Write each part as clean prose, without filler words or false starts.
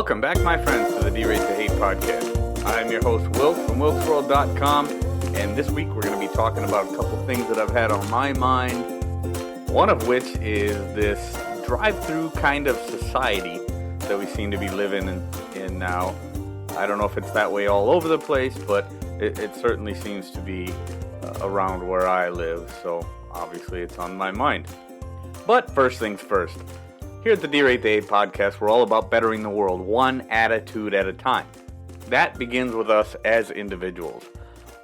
Welcome back, my friends, to the D-Rate to Hate podcast. I'm your host, Wilk, from wilksworld.com, and this week we're going to be talking about a couple things that I've had on my mind, one of which is this drive-through kind of society that we seem to be living in now. I don't know if it's that way all over the place, but it certainly seems to be around where I live, so obviously it's on my mind. But first things first. Here at the D-Rate to Hate podcast, we're all about bettering the world, one attitude at a time. That begins with us as individuals.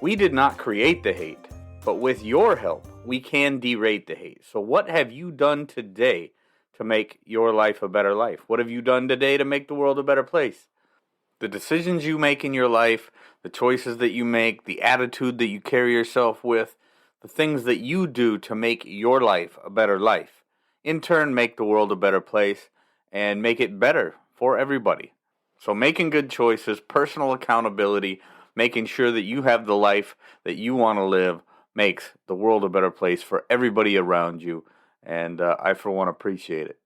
We did not create the hate, but with your help, we can derate the hate. So what have you done today to make your life a better life? What have you done today to make the world a better place? The decisions you make in your life, the choices that you make, the attitude that you carry yourself with, the things that you do to make your life a better life, in turn make the world a better place and make it better for everybody. So making good choices, personal accountability, making sure that you have the life that you want to live makes the world a better place for everybody around you. And I, for one, appreciate it.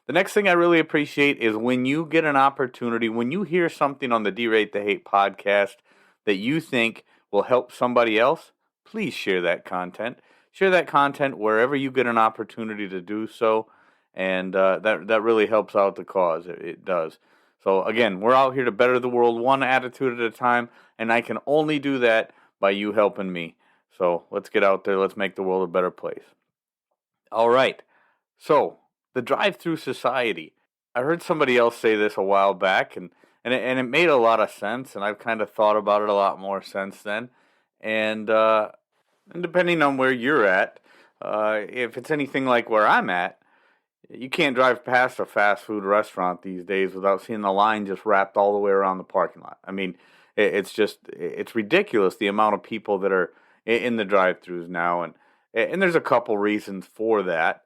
The next thing I really appreciate is when you get an opportunity, when you hear something on the D-Rate to Hate podcast that you think will help somebody else, please share that content. Share that content wherever you get an opportunity to do so, and that really helps out the cause. It does. So again, we're out here to better the world one attitude at a time, and I can only do that by you helping me. So let's get out there. Let's make the world a better place. All right. So the drive-through society. I heard somebody else say this a while back, and it made a lot of sense, and I've kind of thought about it a lot more since then. And depending on where you're at, if it's anything like where I'm at, you can't drive past a fast food restaurant these days without seeing the line just wrapped all the way around the parking lot. I mean, it's ridiculous the amount of people that are in the drive-thrus now, and there's a couple reasons for that.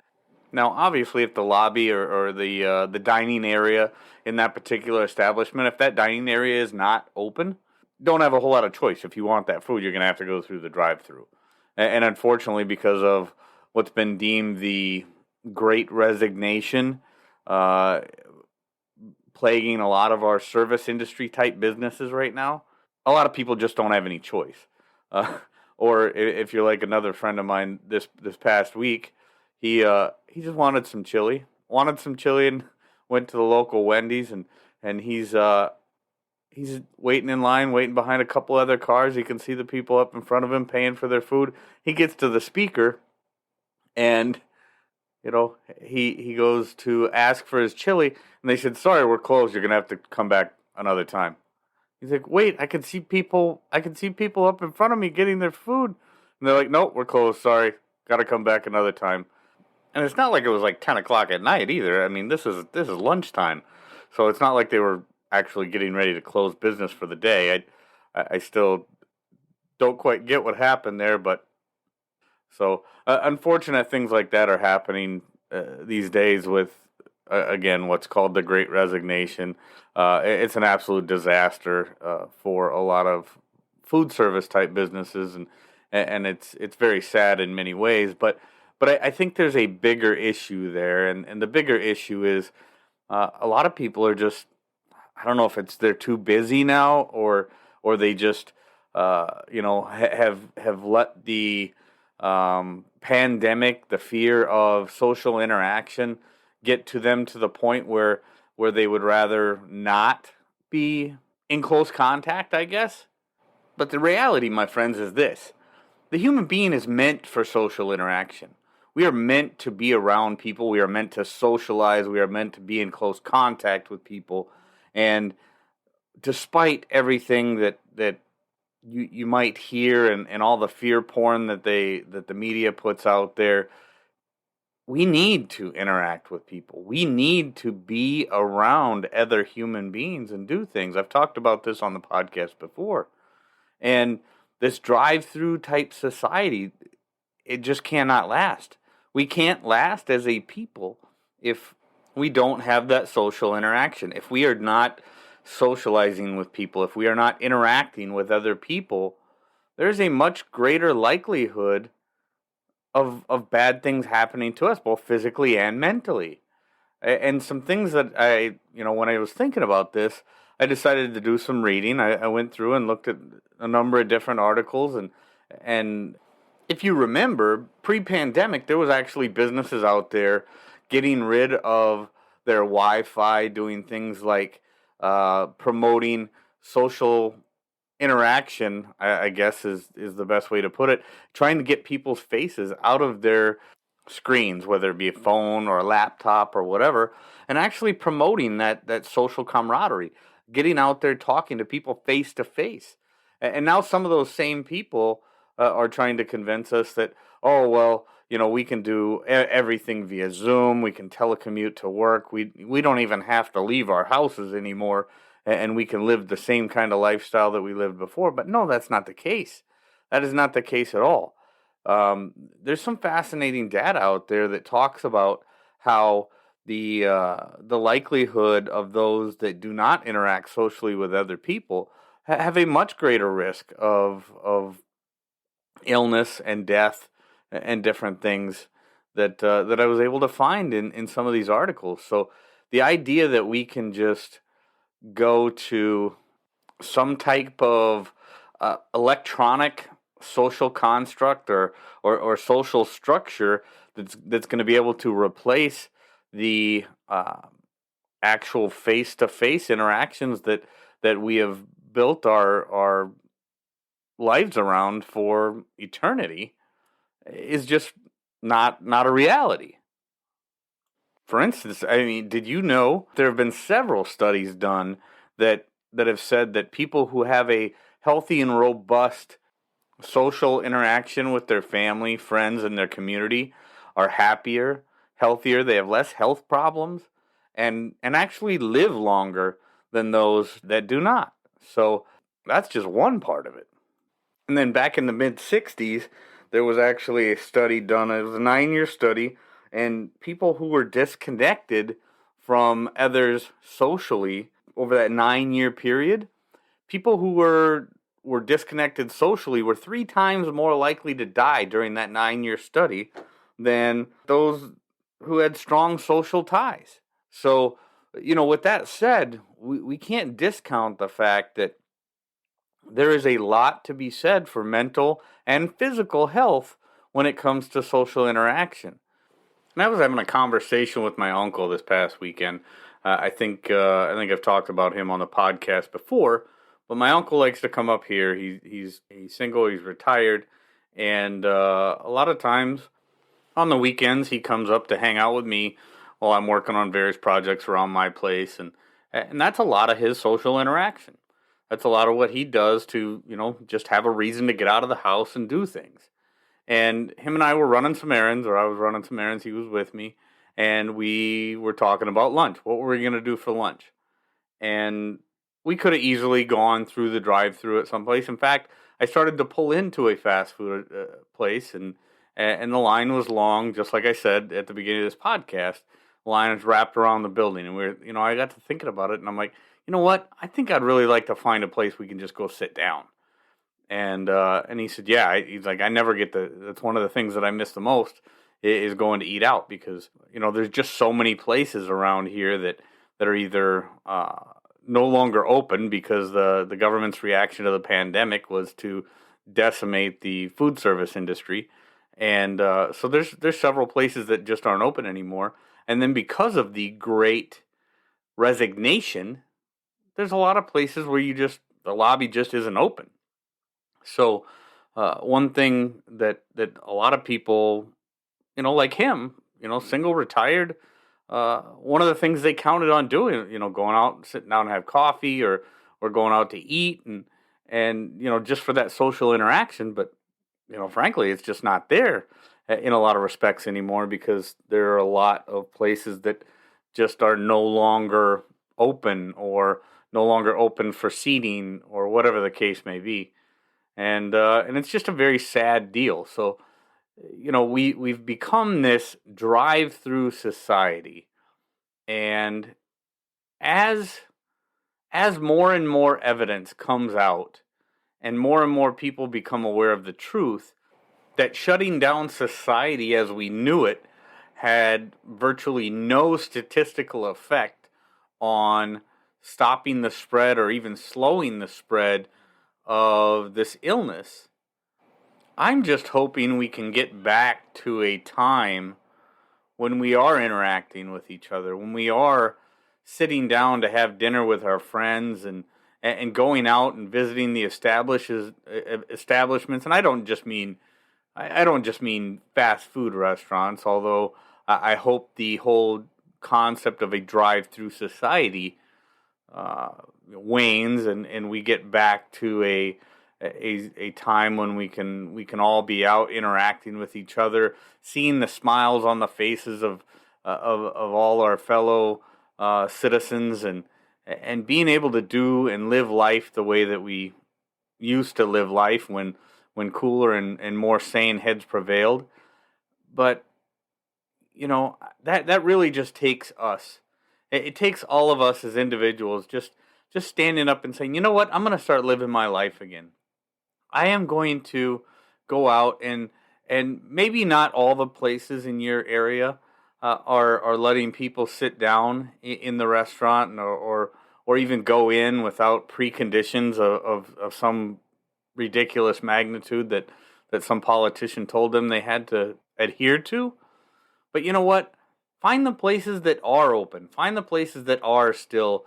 Now, obviously, if the lobby or the dining area in that particular establishment, if that dining area is not open, don't have a whole lot of choice. If you want that food, you're going to have to go through the drive-thru. And unfortunately, because of what's been deemed the Great Resignation, plaguing a lot of our service industry type businesses right now, a lot of people just don't have any choice. Or if you're like another friend of mine this past week, he just wanted some chili, and went to the local Wendy's, and he's waiting in line, waiting behind a couple other cars. He can see the people up in front of him paying for their food. He gets to the speaker, and he goes to ask for his chili, and they said, "Sorry, we're closed. You're gonna have to come back another time." He's like, "Wait, I can see people up in front of me getting their food." And they're like, "Nope, we're closed. Sorry, gotta come back another time." And it's not like it was like 10 o'clock at night either. I mean, this is lunchtime, so it's not like they were actually getting ready to close business for the day. I still don't quite get what happened there, but so unfortunate things like that are happening these days with, again, what's called the Great Resignation. It's an absolute disaster for a lot of food service type businesses, and it's very sad in many ways. But I think there's a bigger issue there, and the bigger issue is a lot of people are just, I don't know if it's they're too busy now, or they just have let the pandemic, the fear of social interaction, get to them to the point where they would rather not be in close contact, I guess. But the reality, my friends, is this: the human being is meant for social interaction. We are meant to be around people. We are meant to socialize. We are meant to be in close contact with people. And despite everything that you might hear and all the fear porn that the media puts out there, we need to interact with people. We need to be around other human beings and do things. I've talked about this on the podcast before. And this drive-through type society, it just cannot last. We can't last as a people if we don't have that social interaction. If we are not socializing with people, if we are not interacting with other people, there's a much greater likelihood of bad things happening to us, both physically and mentally. And some things that when I was thinking about this, I decided to do some reading. I went through and looked at a number of different articles, and if you remember, pre-pandemic, there was actually businesses out there getting rid of their Wi-Fi, doing things like promoting social interaction, I guess is the best way to put it, trying to get people's faces out of their screens, whether it be a phone or a laptop or whatever, and actually promoting that social camaraderie, getting out there talking to people face to face. And now some of those same people are trying to convince us that, oh, well, we can do everything via Zoom, we can telecommute to work, we don't even have to leave our houses anymore, and we can live the same kind of lifestyle that we lived before. But no, that's not the case. That is not the case at all. There's some fascinating data out there that talks about how the likelihood of those that do not interact socially with other people have a much greater risk of illness and death and different things that I was able to find in some of these articles. So the idea that we can just go to some type of electronic social construct or social structure that's going to be able to replace the actual face-to-face interactions that we have built our lives around for eternity is just not a reality. For instance, I mean, did you know there have been several studies done that have said that people who have a healthy and robust social interaction with their family, friends, and their community are happier, healthier, they have less health problems, and actually live longer than those that do not. So that's just one part of it. And then back in the mid-60s, there was actually a study done. It was a 9-year study, and people who were disconnected from others socially over that 9-year period, people who were disconnected socially were 3 times more likely to die during that 9-year study than those who had strong social ties. So, with that said, we can't discount the fact that there is a lot to be said for mental and physical health when it comes to social interaction. And I was having a conversation with my uncle this past weekend. I think I've talked about him on the podcast before, but my uncle likes to come up here. He's single, he's retired, and a lot of times on the weekends he comes up to hang out with me while I'm working on various projects around my place, and that's a lot of his social interaction. That's a lot of what he does to, just have a reason to get out of the house and do things. And him and I were running some errands, or I was running some errands, he was with me, and we were talking about lunch. What were we going to do for lunch? And we could have easily gone through the drive-thru at some place. In fact, I started to pull into a fast food place, and the line was long, just like I said at the beginning of this podcast. The line is wrapped around the building, and I got to thinking about it, and I'm like, you know what? I think I'd really like to find a place we can just go sit down. And he said, yeah. He's like, I never get that's one of the things that I miss the most is going to eat out, because there's just so many places around here that are either no longer open because the government's reaction to the pandemic was to decimate the food service industry, and so there's several places that just aren't open anymore. And then because of the Great Resignation, there's a lot of places where the lobby just isn't open. So one thing that a lot of people, like him, single, retired, one of the things they counted on doing, going out and sitting down and have coffee or going out to eat and just for that social interaction. But, frankly, it's just not there in a lot of respects anymore, because there are a lot of places that just are no longer open, or no longer open for seating, or whatever the case may be. And it's just a very sad deal. So, we've become this drive-through society, and as more and more evidence comes out, and more people become aware of the truth that shutting down society as we knew it had virtually no statistical effect on stopping the spread or even slowing the spread of this illness. I'm just hoping we can get back to a time when we are interacting with each other, when we are sitting down to have dinner with our friends and going out and visiting the establishments. And I don't just mean fast food restaurants, although I hope the whole concept of a drive-through society wanes and we get back to a time when we can all be out interacting with each other, seeing the smiles on the faces of all our fellow citizens, and being able to do and live life the way that we used to live life when cooler and more sane heads prevailed. But that really just takes us. It takes all of us as individuals just standing up and saying, you know what, I'm going to start living my life again. I am going to go out and maybe not all the places in your area are letting people sit down in the restaurant or even go in without preconditions of some ridiculous magnitude that some politician told them they had to adhere to. But you know what? Find the places that are open. Find the places that are still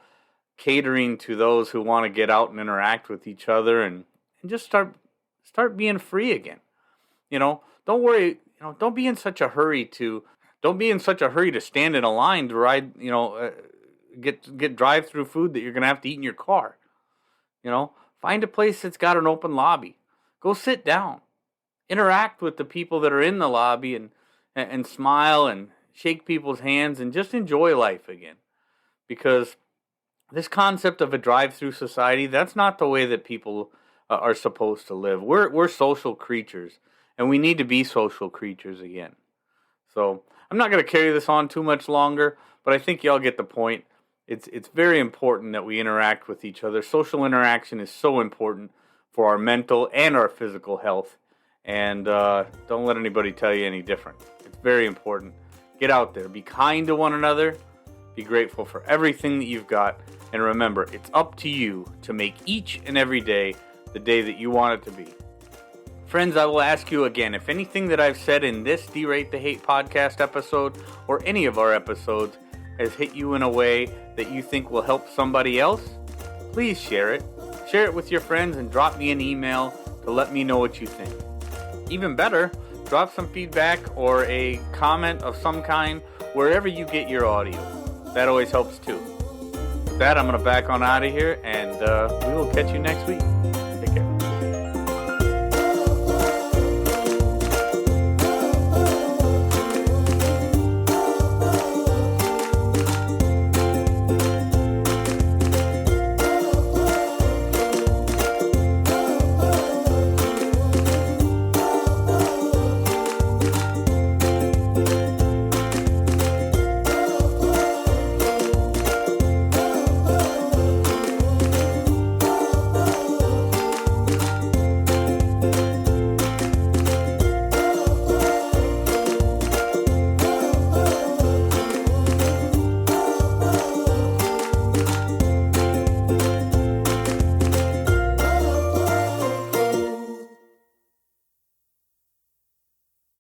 catering to those who want to get out and interact with each other and just start being free again. Don't worry, don't be in such a hurry to stand in a line to ride, get drive-through food that you're going to have to eat in your car. Find a place that's got an open lobby. Go sit down. Interact with the people that are in the lobby and smile and shake people's hands and just enjoy life again. Because this concept of a drive-through society, that's not the way that people are supposed to live. We're social creatures, and we need to be social creatures again. So I'm not going to carry this on too much longer, but I think y'all get the point. It's very important that we interact with each other. Social interaction is so important for our mental and our physical health, and don't let anybody tell you any different. It's very important. Get out there. Be kind to one another. Be grateful for everything that you've got. And remember, it's up to you to make each and every day the day that you want it to be. Friends, I will ask you again, if anything that I've said in this Derate the Hate podcast episode or any of our episodes has hit you in a way that you think will help somebody else, please share it. Share it with your friends and drop me an email to let me know what you think. Even better, drop some feedback or a comment of some kind wherever you get your audio. That always helps too. With that, I'm going to back on out of here, and we will catch you next week.